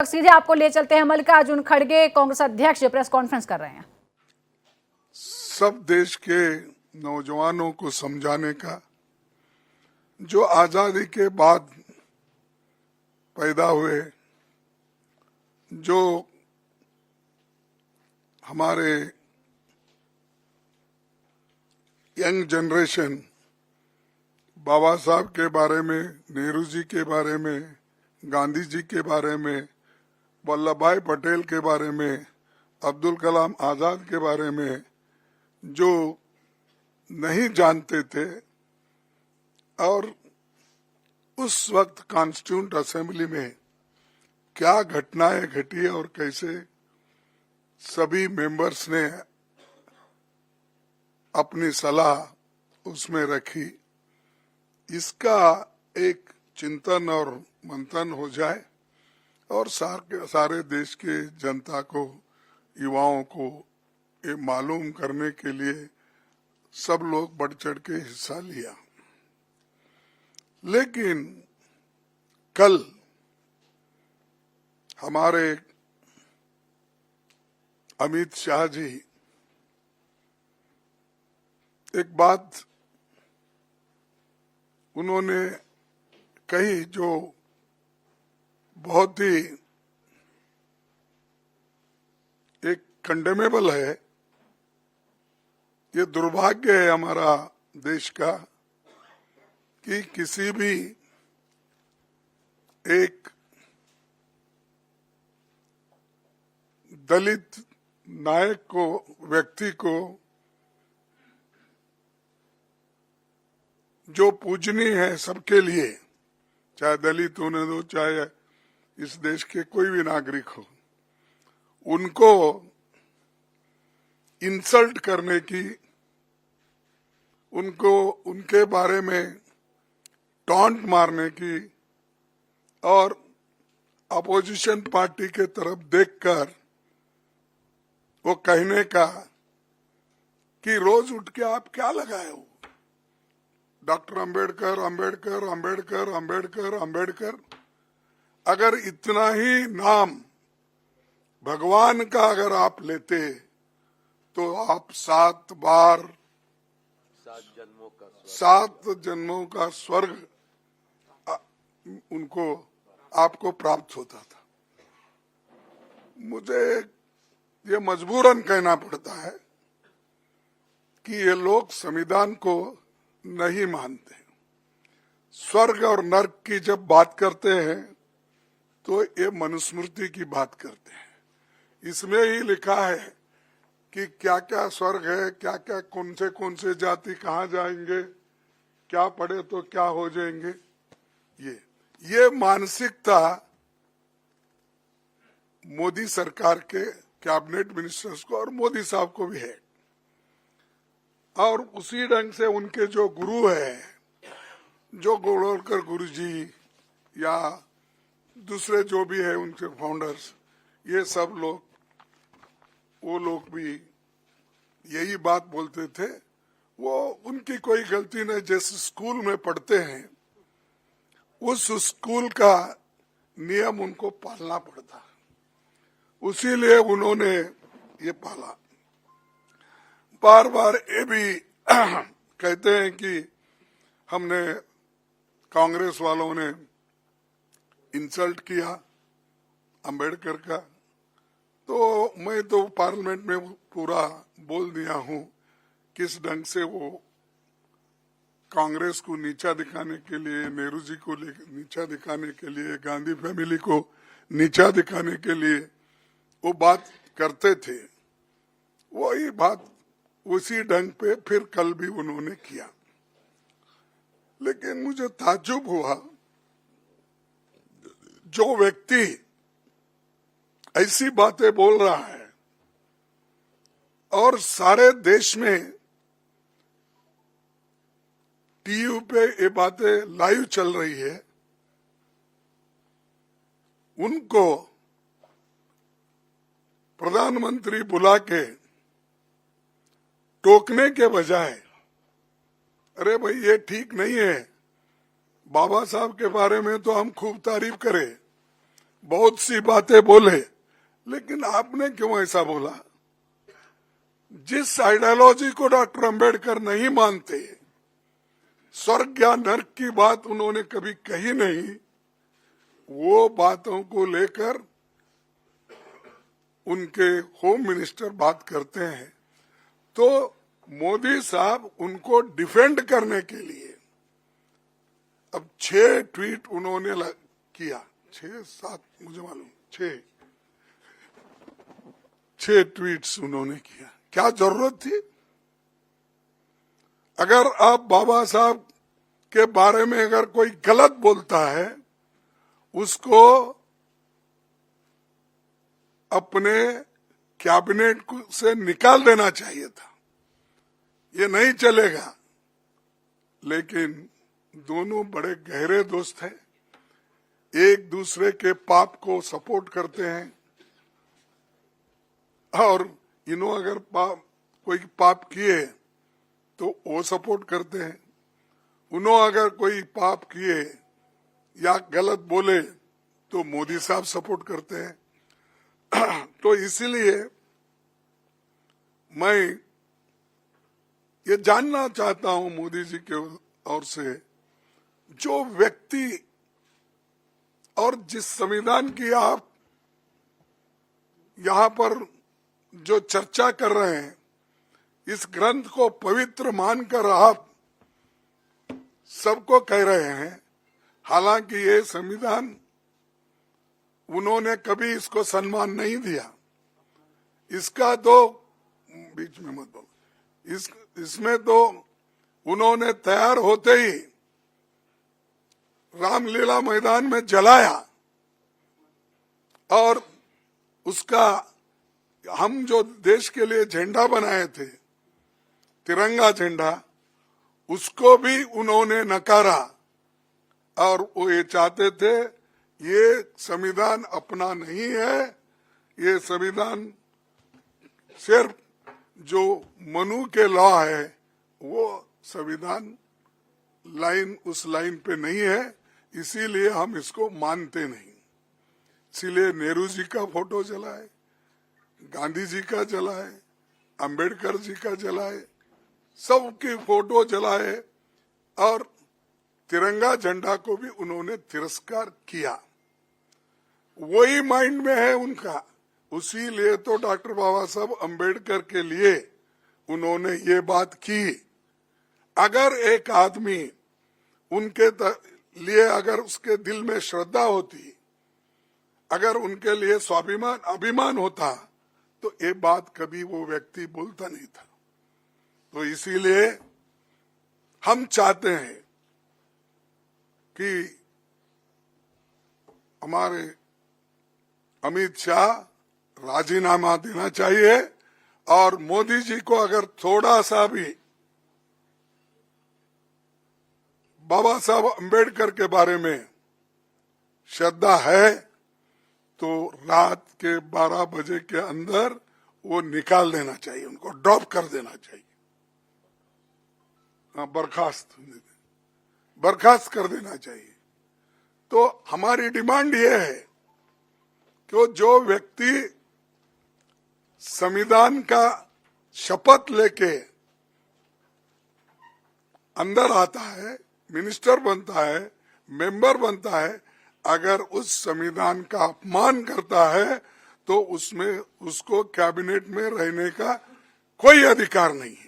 सीधे आपको ले चलते हैं। मल्लिकार्जुन खड़गे कांग्रेस अध्यक्ष प्रेस कॉन्फ्रेंस कर रहे हैं। सब देश के नौजवानों को समझाने का, जो आजादी के बाद पैदा हुए, जो हमारे यंग जनरेशन बाबा साहब के बारे में, नेहरू जी के बारे में, गांधी जी के बारे में, वल्लभ भाई पटेल के बारे में, अब्दुल कलाम आजाद के बारे में जो नहीं जानते थे, और उस वक्त कॉन्स्टिट्यूंट असेंबली में क्या घटनाएं घटी और कैसे सभी मेंबर्स ने अपनी सलाह उसमें रखी, इसका एक चिंतन और मंथन हो जाए और सारे देश के जनता को, युवाओं को ये मालूम करने के लिए सब लोग बढ़ चढ़ के हिस्सा लिया। लेकिन कल हमारे अमित शाह जी एक बात उन्होंने कही जो बहुत ही एक कंडेमेबल है। ये दुर्भाग्य है हमारा देश का कि किसी भी एक दलित नायक को, व्यक्ति को जो पूजनीय है सबके लिए, चाहे दलित होने दो, चाहे इस देश के कोई भी नागरिक हो, उनको इंसल्ट करने की, उनको उनके बारे में टॉन्ट मारने की और अपोजिशन पार्टी के तरफ देखकर वो कहने का कि रोज उठ के आप क्या लगाए हो, डॉक्टर अंबेडकर अंबेडकर अंबेडकर अंबेडकर अंबेडकर। अगर इतना ही नाम भगवान का अगर आप लेते तो आप 7 जन्मों का स्वर्ग उनको आपको प्राप्त होता था। मुझे ये मजबूरन कहना पड़ता है कि ये लोग संविधान को नहीं मानते। स्वर्ग और नर्क की जब बात करते हैं तो ये मनुस्मृति की बात करते हैं। इसमें ही लिखा है कि क्या क्या स्वर्ग है, क्या क्या कौन से जाति कहाँ जाएंगे, क्या पढ़े तो क्या हो जाएंगे। ये मानसिकता मोदी सरकार के कैबिनेट मिनिस्टर्स को और मोदी साहब को भी है, और उसी ढंग से उनके जो गुरु है, जो गोलवलकर गुरु जी या दूसरे जो भी है उनके फाउंडर्स, ये सब लोग, वो लोग भी यही बात बोलते थे। वो उनकी कोई गलती नहीं, जैसे स्कूल में पढ़ते हैं उस स्कूल का नियम उनको पालना पड़ता है, उसीलिए उन्होंने ये पाला। बार बार ये भी कहते हैं कि हमने, कांग्रेस वालों ने इंसल्ट किया अंबेडकर का, तो मैं तो पार्लियामेंट में पूरा बोल दिया हूं किस ढंग से वो कांग्रेस को नीचा दिखाने के लिए, नेहरू जी को नीचा दिखाने के लिए, गांधी फैमिली को नीचा दिखाने के लिए वो बात करते थे। वही बात उसी ढंग पे फिर कल भी उन्होंने किया। लेकिन मुझे ताज्जुब हुआ, जो व्यक्ति ऐसी बातें बोल रहा है और सारे देश में टीवी पे ये बातें लाइव चल रही है, उनको प्रधानमंत्री बुला के टोकने के बजाय, अरे भाई ये ठीक नहीं है, बाबा साहब के बारे में तो हम खूब तारीफ करें, बहुत सी बातें बोले, लेकिन आपने क्यों ऐसा बोला? जिस आइडियोलॉजी को डॉक्टर अंबेडकर नहीं मानते, स्वर्ग या नर्क की बात उन्होंने कभी कही नहीं, वो बातों को लेकर उनके होम मिनिस्टर बात करते हैं। तो मोदी साहब उनको डिफेंड करने के लिए अब 6 ट्वीट उन्होंने किया, 6-7 मुझे मालूम, 6 ट्वीट्स उन्होंने किया। क्या जरूरत थी? अगर आप बाबा साहब के बारे में अगर कोई गलत बोलता है, उसको अपने कैबिनेट से निकाल देना चाहिए था, ये नहीं चलेगा। लेकिन दोनों बड़े गहरे दोस्त हैं, एक दूसरे के पाप को सपोर्ट करते हैं, और इन्हों अगर कोई पाप किए तो वो सपोर्ट करते हैं, उन्हों अगर कोई पाप किए या गलत बोले तो मोदी साहब सपोर्ट करते हैं। तो इसीलिए मैं ये जानना चाहता हूं मोदी जी के ओर से, जो व्यक्ति और जिस संविधान की आप यहां पर जो चर्चा कर रहे हैं, इस ग्रंथ को पवित्र मानकर आप सबको कह रहे हैं, हालांकि ये संविधान उन्होंने कभी इसको सम्मान नहीं दिया। इसका तो बीच में मत बोलो, इसमें तो उन्होंने तैयार होते ही रामलीला मैदान में जलाया, और उसका हम जो देश के लिए झंडा बनाए थे, तिरंगा झंडा, उसको भी उन्होंने नकारा। और वो ये चाहते थे, ये संविधान अपना नहीं है, ये संविधान सिर्फ जो मनु के लॉ है, वो संविधान लाइन उस लाइन पे नहीं है, इसीलिए हम इसको मानते नहीं। इसीलिए नेहरू जी का फोटो जलाए, गांधी जी का जलाए, अंबेडकर जी का जलाए, सबकी फोटो जलाए, और तिरंगा झंडा को भी उन्होंने तिरस्कार किया। वही माइंड में है उनका। उसी लिए तो डॉक्टर बाबा साहब अंबेडकर के लिए उन्होंने ये बात की। अगर एक आदमी उनके लिए अगर उसके दिल में श्रद्धा होती, अगर उनके लिए स्वाभिमान अभिमान होता, तो ये बात कभी वो व्यक्ति बोलता नहीं था। तो इसीलिए हम चाहते हैं कि हमारे अमित शाह राजीनामा देना चाहिए, और मोदी जी को अगर थोड़ा सा भी बाबा साहब अंबेडकर के बारे में श्रद्धा है, तो रात के 12 बजे के अंदर वो निकाल देना चाहिए, उनको ड्रॉप कर देना चाहिए, बर्खास्त कर देना चाहिए। तो हमारी डिमांड ये है कि जो व्यक्ति संविधान का शपथ लेके अंदर आता है, मिनिस्टर बनता है, मेंबर बनता है, अगर उस संविधान का अपमान करता है, तो उसमें उसको कैबिनेट में रहने का कोई अधिकार नहीं है।